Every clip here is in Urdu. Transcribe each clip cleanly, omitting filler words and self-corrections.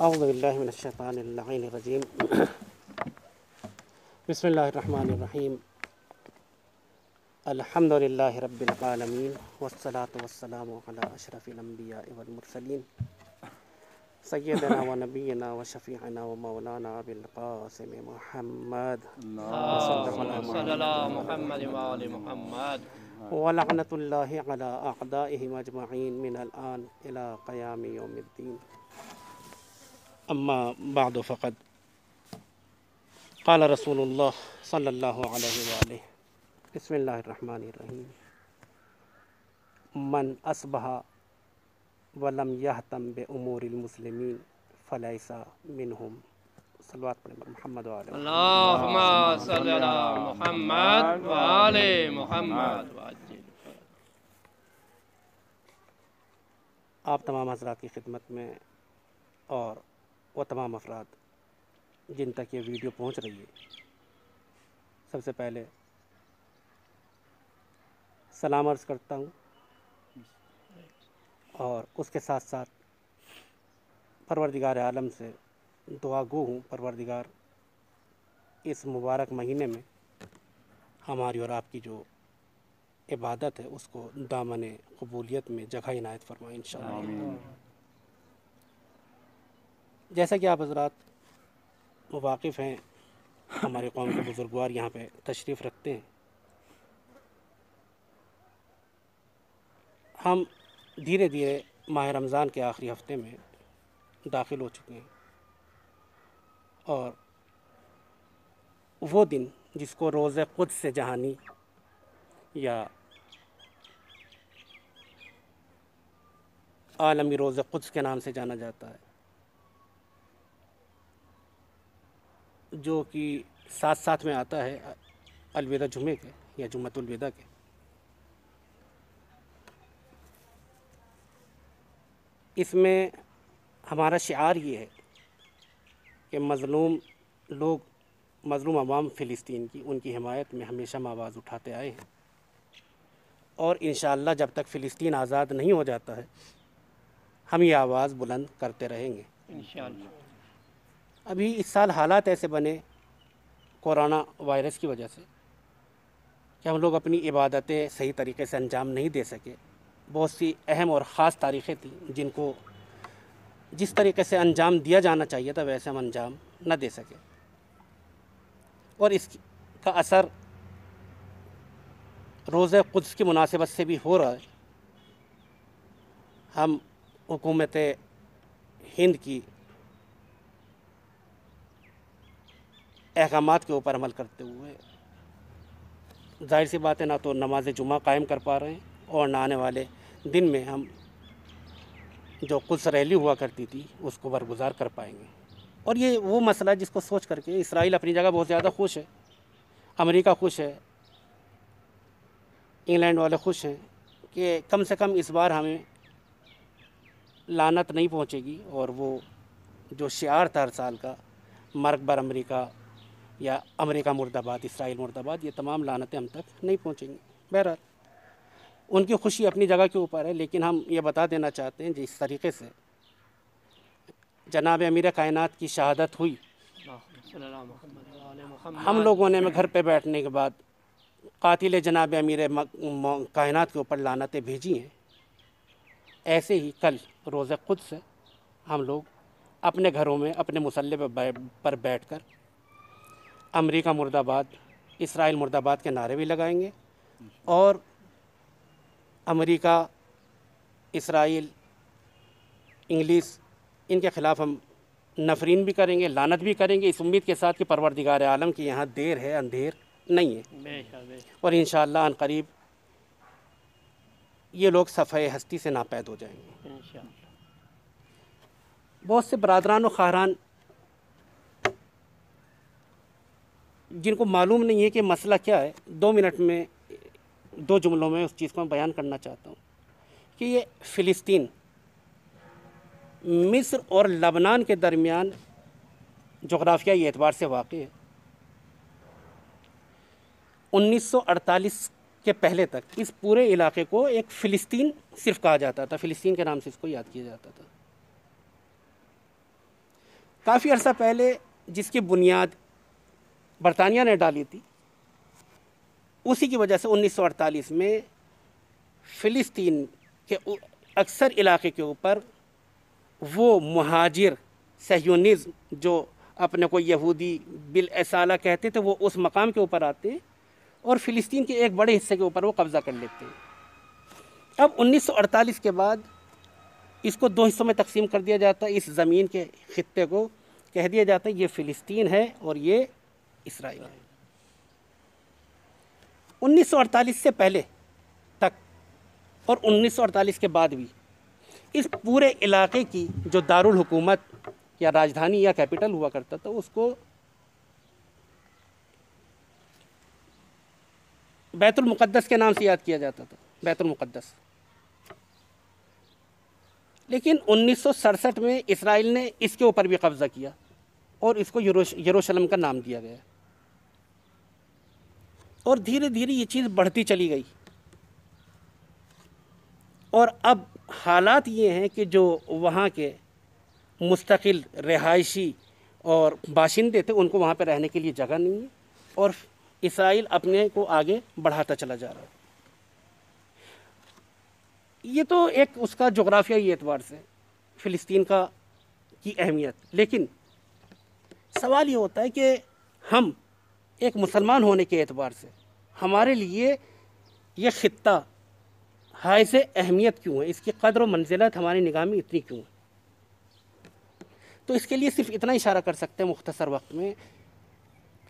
اعوذ باللہ من الشیطان اللعین الرجیم بسم اللہ الرحمن الرحیم الحمد للہ رب العالمین والصلاة والسلام علی اشرف الانبیاء والمرسلین سیدنا و نبینا و شفیعنا و مولانا ابی القاسم محمد صلی اللہ محمد وآل محمد ولعنت اللہ علی اعدائہم اجمعین من الآن الى قیام یوم الدین اما بعد فقد قال رسول اللہ صلی اللہ علیہ وآلہ بسم اللہ الرحمن الرحیم من اصبح ولم یہتم بامور المسلمین فلیس منہم صلوات پڑھیں محمد وآلہ اللہم صلی اللہ محمد وآل محمد آپ تمام حضرات کی خدمت میں اور وہ تمام افراد جن تک یہ ویڈیو پہنچ رہی ہے سب سے پہلے سلام عرض کرتا ہوں اور اس کے ساتھ ساتھ پروردگار عالم سے دعا گو ہوں پروردگار اس مبارک مہینے میں ہماری اور آپ کی جو عبادت ہے اس کو دامن قبولیت میں جگہ عنایت فرمائیں انشاءاللہ۔ جیسا کہ آپ حضرات واقف ہیں ہماری قوم کے بزرگوار یہاں پہ تشریف رکھتے ہیں، ہم دھیرے دھیرے ماہ رمضان کے آخری ہفتے میں داخل ہو چکے ہیں، اور وہ دن جس کو روز قدس جہانی یا عالمی روز قدس کے نام سے جانا جاتا ہے، جو کہ ساتھ ساتھ میں آتا ہے الوداع جمعے کے یا جمعۃ الوداع کے۔ اس میں ہمارا شعار یہ ہے کہ مظلوم لوگ، مظلوم عوام فلسطین کی، ان کی حمایت میں ہمیشہ ہم آواز اٹھاتے آئے ہیں، اور انشاءاللہ جب تک فلسطین آزاد نہیں ہو جاتا ہے ہم یہ آواز بلند کرتے رہیں گے انشاءاللہ۔ ابھی اس سال حالات ایسے بنے کورونا وائرس کی وجہ سے کہ ہم لوگ اپنی عبادتیں صحیح طریقے سے انجام نہیں دے سکے۔ بہت سی اہم اور خاص تاریخیں تھیں جن کو جس طریقے سے انجام دیا جانا چاہیے تھا ویسے ہم انجام نہ دے سکے، اور اس کا اثر روز قدس کی مناسبت سے بھی ہو رہا ہے۔ ہم حکومت ہند کی احکامات کے اوپر عمل کرتے ہوئے ظاہر سی بات ہے نہ تو نماز جمعہ قائم کر پا رہے ہیں، اور نہ آنے والے دن میں ہم جو قدس ریلی ہوا کرتی تھی اس کو برگزار کر پائیں گے۔ اور یہ وہ مسئلہ ہے جس کو سوچ کر کے اسرائیل اپنی جگہ بہت زیادہ خوش ہے، امریکہ خوش ہے، انگلینڈ والے خوش ہیں کہ کم سے کم اس بار ہمیں لعنت نہیں پہنچے گی، اور وہ جو شعار تھا ہر سال کا مرگ بر امریکہ یا امریکہ مرد آباد، اسرائیل مرد آباد، یہ تمام لعنتیں ہم تک نہیں پہنچیں گی۔ بہرحال ان کی خوشی اپنی جگہ کے اوپر ہے، لیکن ہم یہ بتا دینا چاہتے ہیں جس طریقے سے جناب امیر کائنات کی شہادت ہوئی، صلی اللہ محمد وآل محمد ہم لوگوں نے گھر پہ بیٹھنے کے بعد قاتل جناب امیر کائنات کے اوپر لعنتیں بھیجی ہیں، ایسے ہی کل روز قدس ہے، ہم لوگ اپنے گھروں میں اپنے مصلی پر بیٹھ کر امریکہ مرد آباد، اسرائیل مرد آباد کے نعرے بھی لگائیں گے، اور امریکہ، اسرائیل، انگلش، ان کے خلاف ہم نفرین بھی کریں گے، لعنت بھی کریں گے، اس امید کے ساتھ کہ پروردگار عالم کی یہاں دیر ہے اندھیر نہیں ہے، بے شک بے شک اور انشاءاللہ ان قریب یہ لوگ صفحہ ہستی سے ناپید ہو جائیں گے۔ انشاءاللہ۔ بہت سے برادران و خواہران جن کو معلوم نہیں ہے کہ مسئلہ کیا ہے، 2 منٹ میں 2 جملوں میں اس چیز کو میں بیان کرنا چاہتا ہوں کہ یہ فلسطین مصر اور لبنان کے درمیان جغرافیائی اعتبار سے واقع ہے۔ 1948 کے پہلے تک اس پورے علاقے کو ایک فلسطین صرف کہا جاتا تھا، فلسطین کے نام سے اس کو یاد کیا جاتا تھا۔ کافی عرصہ پہلے جس کی بنیاد برطانیہ نے ڈالی تھی، اسی کی وجہ سے 1948 میں فلسطین کے اکثر علاقے کے اوپر وہ مہاجر صہیونزم جو اپنے کو یہودی بالاصالہ کہتے تھے، وہ اس مقام کے اوپر آتے ہیں اور فلسطین کے ایک بڑے حصے کے اوپر وہ قبضہ کر لیتے ہیں۔ اب 1948 کے بعد اس کو دو حصوں میں تقسیم کر دیا جاتا ہے، اس زمین کے خطے کو کہہ دیا جاتا ہے یہ فلسطین ہے اور یہ اسرائیل ہے۔ 1948 سے پہلے تک اور 1948 کے بعد بھی اس پورے علاقے کی جو دارالحکومت یا راجدھانی یا کیپٹل ہوا کرتا تھا، اس کو بیت المقدس کے نام سے یاد کیا جاتا تھا، بیت المقدس۔ لیکن 1967 میں اسرائیل نے اس کے اوپر بھی قبضہ کیا اور اس کو یروشلم کا نام دیا گیا، اور دھیرے دھیرے یہ چیز بڑھتی چلی گئی، اور اب حالات یہ ہیں کہ جو وہاں کے مستقل رہائشی اور باشندے تھے ان کو وہاں پہ رہنے کے لیے جگہ نہیں ہے، اور اسرائیل اپنے کو آگے بڑھاتا چلا جا رہا ہے۔ یہ تو ایک اس کا جغرافیائی اعتبار سے فلسطین کی اہمیت، لیکن سوال یہ ہوتا ہے کہ ہم ایک مسلمان ہونے کے اعتبار سے ہمارے لیے یہ خطہ حائز اہمیت کیوں ہے، اس کی قدر و منزلت ہماری نگاہ میں اتنی کیوں ہے؟ تو اس کے لیے صرف اتنا اشارہ کر سکتے ہیں مختصر وقت میں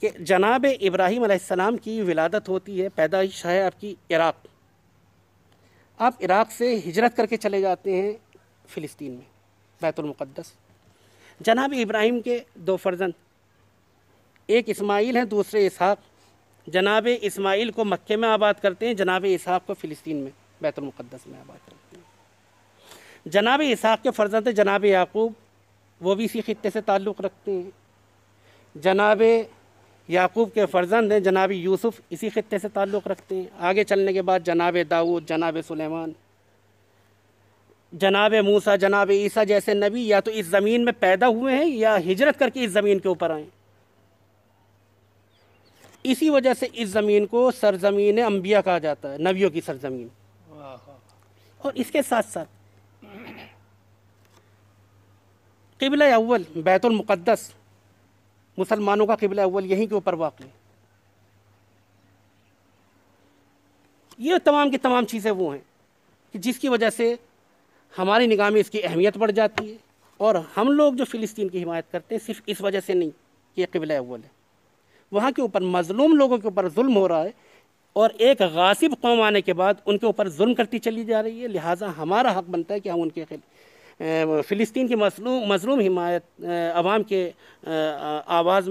کہ جناب ابراہیم علیہ السلام کی ولادت ہوتی ہے، پیدائش ہے آپ کی عراق، آپ عراق سے ہجرت کر کے چلے جاتے ہیں فلسطین میں بیت المقدس۔ جناب ابراہیم کے دو فرزند، ایک اسماعیل ہیں دوسرے اسحاق، جناب اسماعیل کو مکے میں آباد کرتے ہیں، جناب اسحاق کو فلسطین میں بیت المقدس میں آباد کرتے ہیں۔ جناب اسحاق کے فرزند جناب یعقوب، وہ بھی اسی خطے سے تعلق رکھتے ہیں۔ جناب یعقوب کے فرزند ہیں جناب یوسف، اسی خطے سے تعلق رکھتے ہیں۔ آگے چلنے کے بعد جناب داؤد، جناب سلیمان، جناب موسیٰ، جناب عیسیٰ جیسے نبی یا تو اس زمین میں پیدا ہوئے ہیں یا ہجرت کر کے اس زمین کے اوپر آئیں۔ اسی وجہ سے اس زمین کو سرزمین انبیاء کہا جاتا ہے، نبیوں کی سرزمین۔ اور اس کے ساتھ ساتھ قبلہ اول بیت المقدس، مسلمانوں کا قبلہ اول یہیں کے اوپر واقع ہے۔ یہ تمام کی تمام چیزیں وہ ہیں کہ جس کی وجہ سے ہماری نگاہ میں اس کی اہمیت بڑھ جاتی ہے، اور ہم لوگ جو فلسطین کی حمایت کرتے ہیں صرف اس وجہ سے نہیں کہ یہ قبلہ اول ہے، وہاں کے اوپر مظلوم لوگوں کے اوپر ظلم ہو رہا ہے، اور ایک غاصب قوم آنے کے بعد ان کے اوپر ظلم کرتی چلی جا رہی ہے، لہٰذا ہمارا حق بنتا ہے کہ ہم ان کے فلسطین کی مظلوم حمایت عوام کے آواز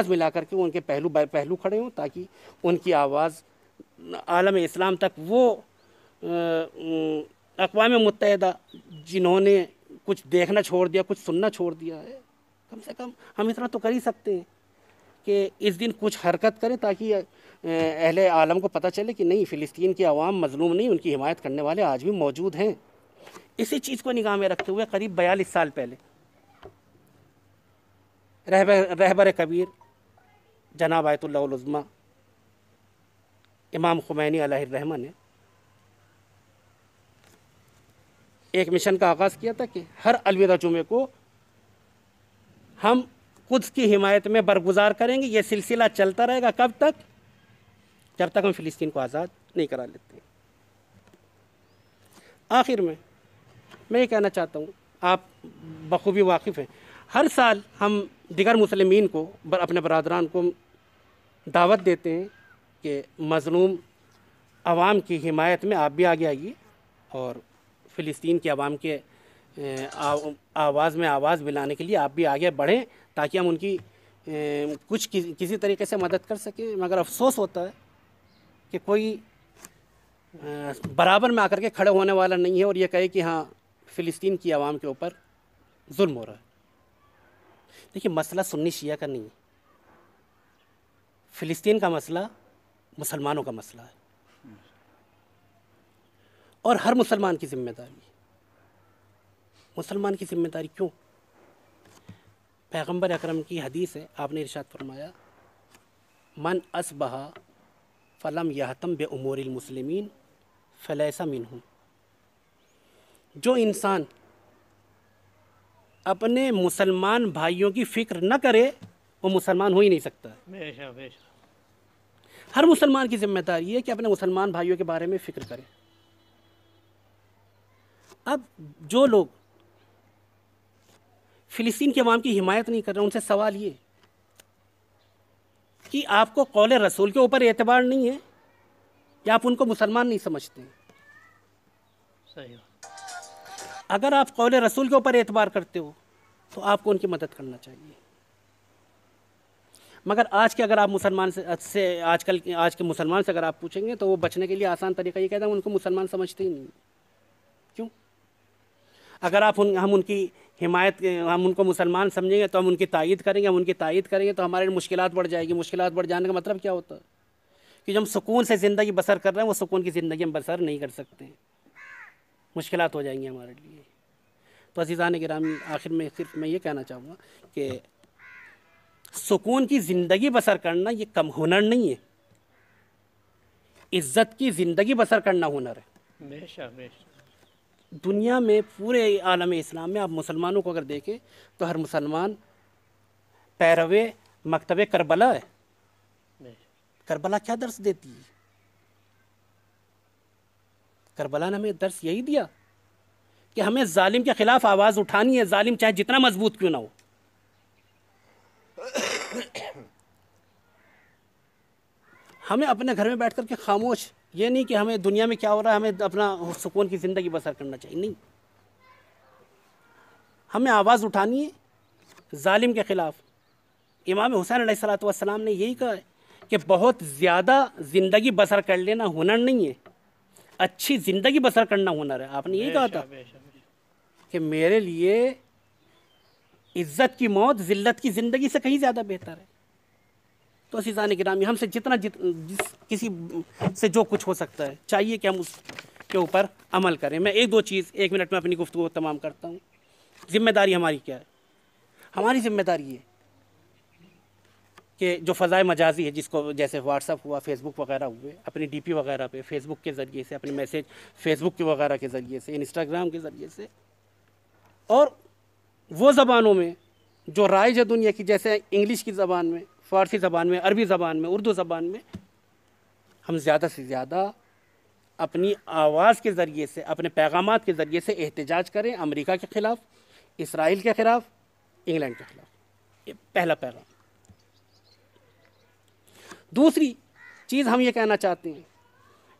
ملا کر کے ان کے پہلو کھڑے ہوں، تاکہ ان کی آواز عالم اسلام تک، وہ اقوام متحدہ جنہوں نے کچھ دیکھنا چھوڑ دیا، کچھ سننا چھوڑ دیا ہے، کم سے کم ہم اتنا تو کر ہی سکتے ہیں کہ اس دن کچھ حرکت کریں تاکہ اہل عالم کو پتہ چلے کہ نہیں، فلسطین کی عوام مظلوم نہیں، ان کی حمایت کرنے والے آج بھی موجود ہیں۔ اسی چیز کو نگاہ میں رکھتے ہوئے قریب 42 سال پہلے رہبر کبیر جناب آیت اللہ العظمیٰ امام خمینی علیہ الرحمہ نے ایک مشن کا آغاز کیا تھا کہ ہر الوداع جمعے کو ہم قدس کی حمایت میں برگزار کریں گے۔ یہ سلسلہ چلتا رہے گا کب تک؟ جب تک ہم فلسطین کو آزاد نہیں کرا لیتے۔ آخر میں یہ کہنا چاہتا ہوں، آپ بخوبی واقف ہیں، ہر سال ہم دیگر مسلمین کو، اپنے برادران کو دعوت دیتے ہیں کہ مظلوم عوام کی حمایت میں آپ بھی آگے آئیے، اور فلسطین کی عوام کے آواز میں آواز ملانے کے لیے آپ بھی آگے بڑھیں، تاکہ ہم ان کی کچھ کسی طریقے سے مدد کر سکیں۔ مگر افسوس ہوتا ہے کہ کوئی برابر میں آ کر کے کھڑے ہونے والا نہیں ہے اور یہ کہے کہ ہاں فلسطین کی عوام کے اوپر ظلم ہو رہا ہے۔ دیکھیے، مسئلہ سنی شیعہ کا نہیں ہے، فلسطین کا مسئلہ مسلمانوں کا مسئلہ ہے، اور ہر مسلمان کی ذمہ داری ہے۔ مسلمان کی ذمہ داری کیوں؟ پیغمبر اکرم کی حدیث ہے، آپ نے ارشاد فرمایا من اصبح فلم یہتم بامور المسلمین فلیس منہم، جو انسان اپنے مسلمان بھائیوں کی فکر نہ کرے وہ مسلمان ہو ہی نہیں سکتا ہے۔ بے شک بے شک ہر مسلمان کی ذمہ داری ہے کہ اپنے مسلمان بھائیوں کے بارے میں فکر کرے۔ اب جو لوگ فلسطین کے عوام کی حمایت نہیں کر رہے، ان سے سوال یہ کہ آپ کو قول رسول کے اوپر اعتبار نہیں ہے یا آپ ان کو مسلمان نہیں سمجھتے ہیں؟ صحیح اگر آپ قول رسول کے اوپر اعتبار کرتے ہو تو آپ کو ان کی مدد کرنا چاہیے، مگر آج کے اگر آپ مسلمان سے آج کے مسلمان سے اگر آپ پوچھیں گے تو وہ بچنے کے لیے آسان طریقہ یہ کہتا ہے ان کو مسلمان سمجھتے ہی نہیں۔ کیوں؟ اگر ہم ان کی حمایت، ہم ان کو مسلمان سمجھیں گے تو ہم ان کی تائید کریں گے، ہم ان کی تائید کریں گے تو ہمارے مشکلات بڑھ جائے گی۔ مشکلات بڑھ جانے کا مطلب کیا ہوتا ہے کہ جو ہم سکون سے زندگی بسر کر رہے ہیں وہ سکون کی زندگی ہم بسر نہیں کر سکتے، مشکلات ہو جائیں گی ہمارے لیے۔ تو عزیزان گرامی، آخر میں صرف میں یہ کہنا چاہوں گا کہ سکون کی زندگی بسر کرنا یہ کم ہنر نہیں ہے، عزت کی زندگی بسر کرنا ہنر ہے۔ بے شک بے شک دنیا میں پورے عالم اسلام میں آپ مسلمانوں کو اگر دیکھیں تو ہر مسلمان پیروے مکتب کربلا ہے۔ بے شک کربلا کیا درس دیتی ہے؟ کربلا نے ہمیں درس یہی دیا کہ ہمیں ظالم کے خلاف آواز اٹھانی ہے، ظالم چاہے جتنا مضبوط کیوں نہ ہو۔ ہمیں اپنے گھر میں بیٹھ کر کے خاموش، یہ نہیں کہ ہمیں دنیا میں کیا ہو رہا ہے ہمیں اپنا سکون کی زندگی بسر کرنا چاہیے، نہیں، ہمیں آواز اٹھانی ہے ظالم کے خلاف۔ امام حسین علیہ السلام نے یہی کہا ہے کہ بہت زیادہ زندگی بسر کر لینا ہنر نہیں ہے، اچھی زندگی بسر کرنا ہنر ہے۔ آپ نے یہی کہا تھا بے شک بے شک کہ میرے لیے عزت کی موت ذلت کی زندگی سے کہیں زیادہ بہتر ہے۔ تو عزیزان گرامی، ہم سے جتنا کسی سے جو کچھ ہو سکتا ہے چاہیے کہ ہم اس کے اوپر عمل کریں۔ میں ایک منٹ میں اپنی گفتگو تمام کرتا ہوں۔ ذمہ داری ہماری کیا ہے؟ ہماری ذمہ داری یہ کہ جو فضائے مجازی ہے، جس کو جیسے واٹس ایپ ہوا، فیس بک وغیرہ ہوئے، اپنی ڈی پی وغیرہ پہ فیس بک کے ذریعے سے، اپنے میسیج فیس بک کے وغیرہ کے ذریعے سے، انسٹاگرام کے ذریعے سے، اور وہ زبانوں میں جو رائج ہے دنیا کی، جیسے انگلش کی زبان میں، فارسی زبان میں، عربی زبان میں، اردو زبان میں، ہم زیادہ سے زیادہ اپنی آواز کے ذریعے سے، اپنے پیغامات کے ذریعے سے احتجاج کریں، امریکہ کے خلاف، اسرائیل کے خلاف، انگلینڈ کے خلاف۔ یہ پہلا پیغام۔ دوسری چیز ہم یہ کہنا چاہتے ہیں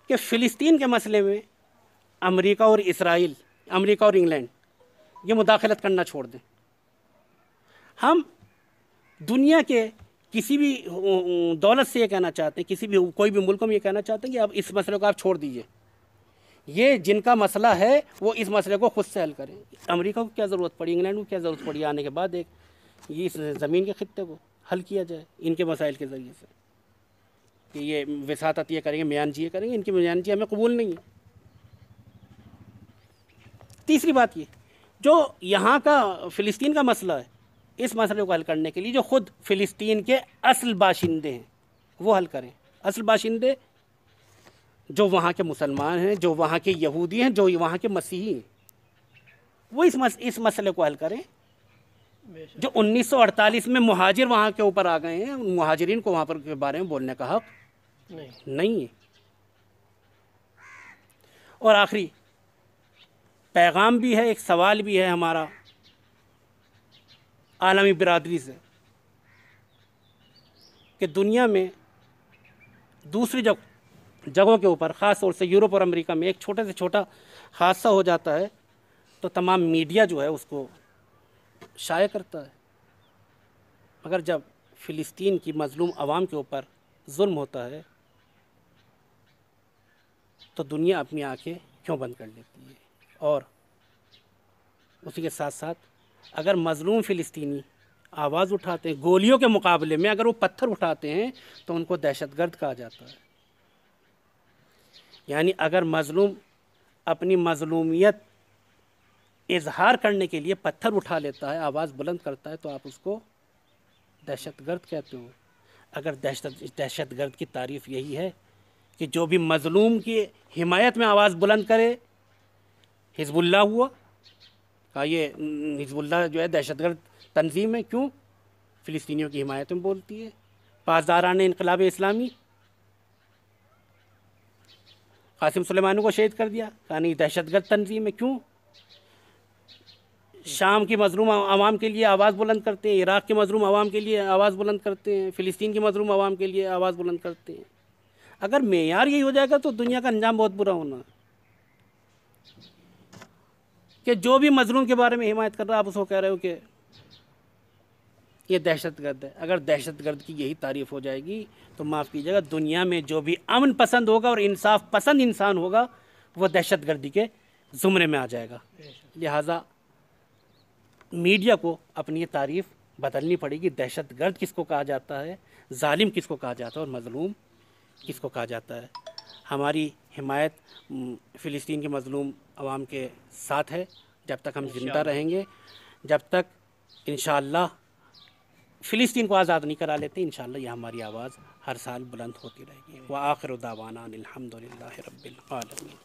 کہ فلسطین کے مسئلے میں امریکہ اور اسرائیل، امریکہ اور انگلینڈ یہ مداخلت کرنا چھوڑ دیں۔ ہم دنیا کے کسی بھی دولت سے یہ کہنا چاہتے ہیں، کوئی بھی ملک میں یہ کہنا چاہتے ہیں کہ اب اس مسئلے کو آپ چھوڑ دیجئے، یہ جن کا مسئلہ ہے وہ اس مسئلے کو خود سے حل کریں۔ امریکہ کو کیا ضرورت پڑی، انگلینڈ کو کیا ضرورت پڑی آنے کے بعد یہ اس زمین کے خطے کو حل کیا جائے ان کے مسائل کے ذریعے سے، کہ یہ وساطت یہ کریں گے، میان جی یہ کریں گے، ان کی میان جی ہمیں قبول نہیں ہے۔ تیسری بات یہ، جو یہاں کا فلسطین کا مسئلہ ہے، اس مسئلے کو حل کرنے کے لیے جو خود فلسطین کے اصل باشندے ہیں وہ حل کریں۔ اصل باشندے جو وہاں کے مسلمان ہیں، جو وہاں کے یہودی ہیں، جو وہاں کے مسیحی ہیں، وہ اس مسئلے کو حل کریں۔ بے شک جو 1948 میں مہاجر وہاں کے اوپر آ گئے ہیں، ان مہاجرین کو وہاں پر کے بارے میں بولنے کا حق نہیں ہے۔ اور آخری پیغام بھی ہے، ایک سوال بھی ہے ہمارا عالمی برادری سے، کہ دنیا میں دوسری جگہوں کے اوپر، خاص طور سے یورپ اور امریکہ میں ایک چھوٹے سے چھوٹا حادثہ ہو جاتا ہے تو تمام میڈیا جو ہے اس کو شائع کرتا ہے، مگر جب فلسطین کی مظلوم عوام کے اوپر ظلم ہوتا ہے تو دنیا اپنی آنکھیں کیوں بند کر لیتی ہے؟ اور اسی کے ساتھ ساتھ اگر مظلوم فلسطینی آواز اٹھاتے ہیں، گولیوں کے مقابلے میں اگر وہ پتھر اٹھاتے ہیں تو ان کو دہشت گرد کہا جاتا ہے۔ یعنی اگر مظلوم اپنی مظلومیت اظہار کرنے کے لیے پتھر اٹھا لیتا ہے، آواز بلند کرتا ہے، تو آپ اس کو دہشت گرد کہتے ہو۔ اگر دہشت گرد کی تعریف یہی ہے کہ جو بھی مظلوم کی حمایت میں آواز بلند کرے، حزب اللہ ہوا، کہا یہ حزب اللہ جو ہے دہشت گرد تنظیم ہے، کیوں؟ فلسطینیوں کی حمایت میں بولتی ہے۔ پاسداران انقلاب اسلامی، قاسم سلیمانی کو شہید کر دیا، کہا نہیں دہشت گرد تنظیم ہے، کیوں؟ شام کی مظلوم عوام کے لیے آواز بلند کرتے ہیں، عراق کے مظلوم عوام کے لیے آواز بلند کرتے ہیں، فلسطین کی مظلوم عوام کے لیے آواز بلند کرتے ہیں۔ اگر معیار یہی ہو جائے گا تو دنیا کا انجام بہت برا ہونا ہے، کہ جو بھی مظلوم کے بارے میں حمایت کر رہا ہے آپ اس کو کہہ رہے ہو کہ یہ دہشت گرد ہے۔ اگر دہشت گرد کی یہی تعریف ہو جائے گی تو معاف کیجیے گا، دنیا میں جو بھی امن پسند ہوگا اور انصاف پسند انسان ہوگا وہ دہشت گردی کے زمرے میں آ جائے گا۔ لہٰذا میڈیا کو اپنی یہ تعریف بدلنی پڑے گی، دہشت گرد کس کو کہا جاتا ہے، ظالم کس کو کہا جاتا ہے، اور مظلوم کس کو کہا جاتا ہے۔ ہماری حمایت فلسطین کے مظلوم عوام کے ساتھ ہے، جب تک ہم زندہ رہیں گے، جب تک انشاءاللہ فلسطین کو آزاد نہیں کرا لیتے، انشاءاللہ یہ ہماری آواز ہر سال بلند ہوتی رہے گی۔ وآخر دعوانا الحمدللہ رب العالمین۔